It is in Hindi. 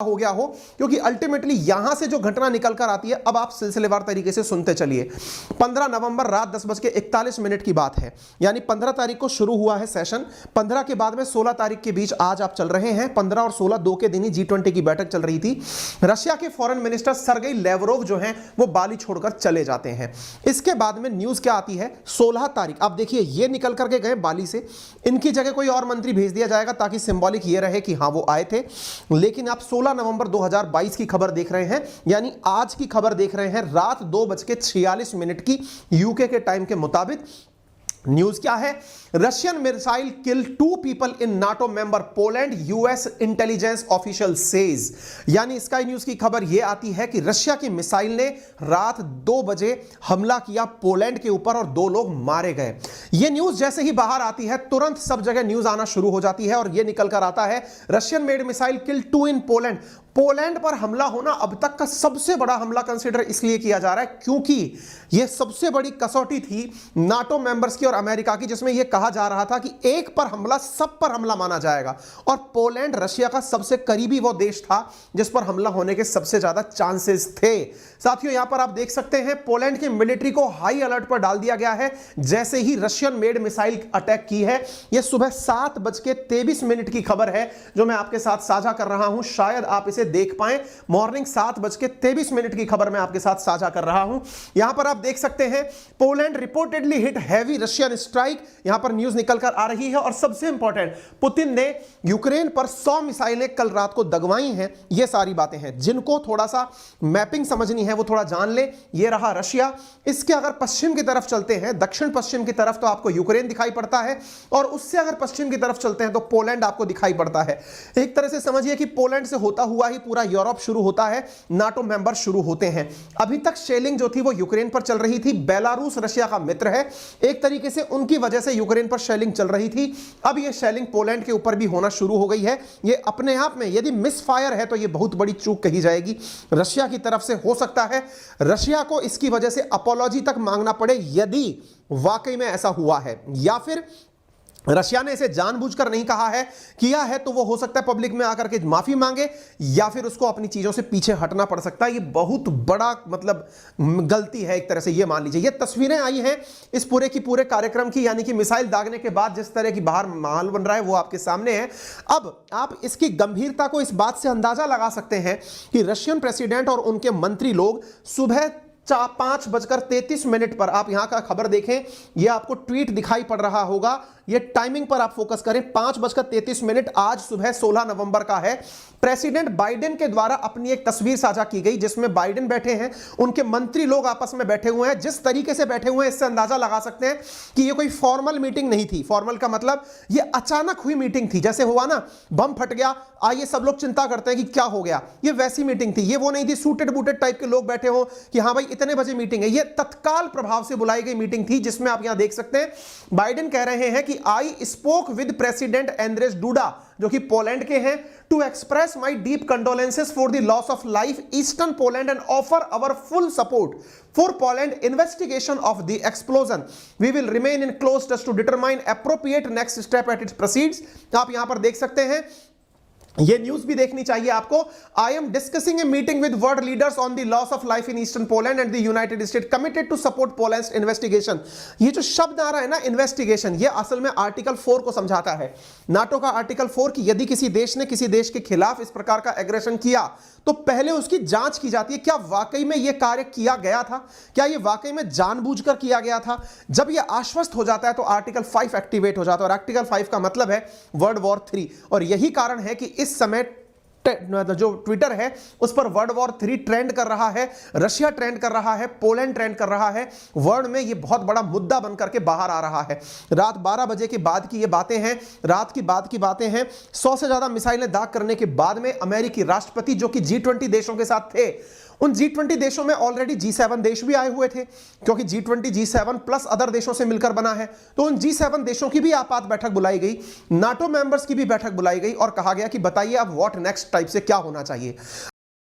हो गया हो, क्योंकि अल्टीमेटली यहां से जो घटना निकल कर आती है, अब आप सिलसिलेवार तरीके से सुनते चलिए। 15 नवंबर रात 10:41 की बात है, यानी 15 तारीख को शुरू हुआ है सेशन। 15 के बाद में 16 तारीख के बीच आज आप चल रहे हैं, 15 और 16 दो के दिन ही G20 की बैठक चल रही थी। रशिया के फॉरेन मिनिस्टर सर्गेई लेवरोव जो हैं वो बाली छोड़कर चले जाते हैं। इसके बाद में न्यूज क्या आती है, 16 तारीख, आप देखिए ये निकल करके गए बाली से, इनकी जगह कोई और मंत्री भेज दिया जाएगा ताकि सिंबॉलिक ये रहे कि हां वो आए थे। लेकिन आप 16 नवंबर 2022 की खबर देख रहे हैं, यानी आज की खबर देख रहे हैं, रात 2:46 की यूके के टाइम के मुताबिक। न्यूज क्या है, Russian missile kill 2 people in NATO member Poland, US intelligence official says. यानी स्काई न्यूज की खबर यह आती है कि रशिया की मिसाइल ने रात 2 बजे हमला किया पोलैंड के ऊपर और 2 लोग मारे गए। यह न्यूज जैसे ही बाहर आती है तुरंत सब जगह न्यूज आना शुरू हो जाती है और यह निकल कर आता है, Russian made missile kill 2 in Poland. Poland पर हमला होना अब तक का सबसे बड़ा हमला कंसीडर इसलिए किया जा रहा है क्योंकि यह सबसे बड़ी कसौटी थी नाटो मेंबर्स की और अमेरिका की, जिसमें यह कहा जा रहा था कि एक पर हमला सब पर हमला माना जाएगा, और पोलैंड रशिया का सबसे करीबी वो देश था जिस पर हमला होने के सबसे ज्यादा चांसेस थे। साथियों यहां पर आप देख सकते हैं पोलैंड की मिलिट्री को हाई अलर्ट पर डाल दिया गया है जैसे ही रशियन मेड मिसाइल अटैक की है। यह सुबह 7:23 की खबर है जो मैं आपके साथ साझा कर रहा हूं, शायद आप इसे देख पाएं। मॉर्निंग 7:23 की खबर मैं आपके साथ साझा कर रहा हूं। यहां पर आप देख सकते हैं Poland reportedly hit heavy Russian strike, यहां पर न्यूज निकलकर आ रही है। और सबसे इंपॉर्टेंट, पुतिन ने यूक्रेन पर 100 मिसाइलें कल रात को दगवाई हैं। यह सारी बातें हैं, जिनको थोड़ा सा मैपिंग समझनी है वो थोड़ा जान ले। यह रहा रशिया, इसके अगर पश्चिम की तरफ चलते हैं, दक्षिण पश्चिम की तरफ, तो आपको यूक्रेन दिखाई पड़ता है, और उससे अगर पश्चिम की तरफ चलते हैं तो पोलैंड आपको दिखाई पड़ता है। एक तरह से समझिए कि पोलैंड से होता हुआ ही पूरा यूरोप शुरू होता है, नाटो मेंबर शुरू होते हैं। अभी तक शेलिंग जो थी वो यूक्रेन पर चल रही थी। बेलारूस रशिया का मित्र है, एक तरीके से उनकी वजह से यूक्रेन पर शेलिंग चल रही थी। अब यह शेलिंग पोलैंड के ऊपर भी होना शुरू हो गई है। यह अपने आप में यदि मिसफायर है तो यह बहुत बड़ी चूक कही जाएगी रशिया की तरफ से। हो सकता है रशिया को इसकी वजह से अपॉलॉजी तक मांगना पड़े यदि वाकई में ऐसा हुआ है, या फिर रशिया ने इसे जानबूझकर नहीं कहा है, किया है तो वो हो सकता है पब्लिक में आकर के माफी मांगे, या फिर उसको अपनी चीजों से पीछे हटना पड़ सकता है। ये बहुत बड़ा मतलब गलती है एक तरह से, ये मान लीजिए। ये तस्वीरें आई हैं इस पूरे की पूरे कार्यक्रम की, यानी कि मिसाइल दागने के बाद जिस तरह की बाहर माहौल बन रहा है वो आपके सामने है। अब आप इसकी गंभीरता को इस बात से अंदाजा लगा सकते हैं कि रशियन प्रेसिडेंट और उनके मंत्री लोग सुबह 5:33 पर, आप यहां का खबर देखें, यह आपको ट्वीट दिखाई पड़ रहा होगा, ये टाइमिंग पर आप फोकस करें, 5:33 आज सुबह 16 नवंबर का है। प्रेसिडेंट बाइडेन के द्वारा अपनी एक तस्वीर साझा की गई जिसमें बाइडेन बैठे हैं, उनके मंत्री लोग आपस में बैठे हुए हैं। जिस तरीके से बैठे हुए हैं इससे अंदाजा लगा सकते हैं कि ये कोई फॉर्मल मीटिंग नहीं थी। फॉर्मल का मतलब ये अचानक हुई मीटिंग थी, जैसे हुआ ना बम फट गया, आइए सब लोग चिंता करते हैं कि क्या हो गया, ये वैसी मीटिंग थी। ये वो नहीं थी सूटेड बूटेड टाइप के लोग बैठे हो कि हाँ भाई इतने बजे मीटिंग है। ये तत्काल प्रभाव से बुलाई गई मीटिंग थी जिसमें आप यहां देख सकते हैं बाइडेन कह रहे हैं कि I spoke with president Andrzej Duda, जो कि पोलैंड के हैं, to express my deep condolences for the loss of life eastern Poland and offer our full support for Poland investigation of the explosion. We will remain in close touch to determine appropriate next step at its proceeds. आप यहां पर देख सकते हैं, ये न्यूज भी देखनी चाहिए आपको। I am discussing a meeting with world leaders on the loss of life in eastern Poland and the United State committed to support Poland investigation. ये जो शब्द आ रहा है ना इन्वेस्टिगेशन, ये असल में आर्टिकल 4 को समझाता है, नाटो का आर्टिकल 4, कि यदि किसी देश ने किसी देश के खिलाफ इस प्रकार का एग्रेशन किया तो पहले उसकी जांच की जाती है, क्या वाकई में यह कार्य किया गया था, क्या यह वाकई में जानबूझकर किया गया था। जब यह आश्वस्त हो जाता है तो आर्टिकल 5 एक्टिवेट हो जाता है, और आर्टिकल 5 का मतलब है वर्ल्ड वॉर 3। और यही कारण है कि इस समय जो ट्विटर है उस पर वर्ल्ड वॉर 3 ट्रेंड कर रहा है, रशिया ट्रेंड कर रहा है, पोलैंड ट्रेंड कर रहा है। वर्ल्ड में यह बहुत बड़ा मुद्दा बनकर के बाहर आ रहा है। रात 12 बजे के बाद की ये बातें हैं, रात की बाद की बातें हैं। 100 से ज्यादा मिसाइलें दाग करने के बाद में अमेरिकी राष्ट्रपति जो कि G20 देशों के साथ थे, उन G20 देशों में ऑलरेडी G7 देश भी आए हुए थे, क्योंकि G20 G7 प्लस अदर देशों से मिलकर बना है। तो उन G7 देशों की भी आपात बैठक बुलाई गई, नाटो मेंबर्स की भी बैठक बुलाई गई और कहा गया कि बताइए अब व्हाट नेक्स्ट टाइप से क्या होना चाहिए।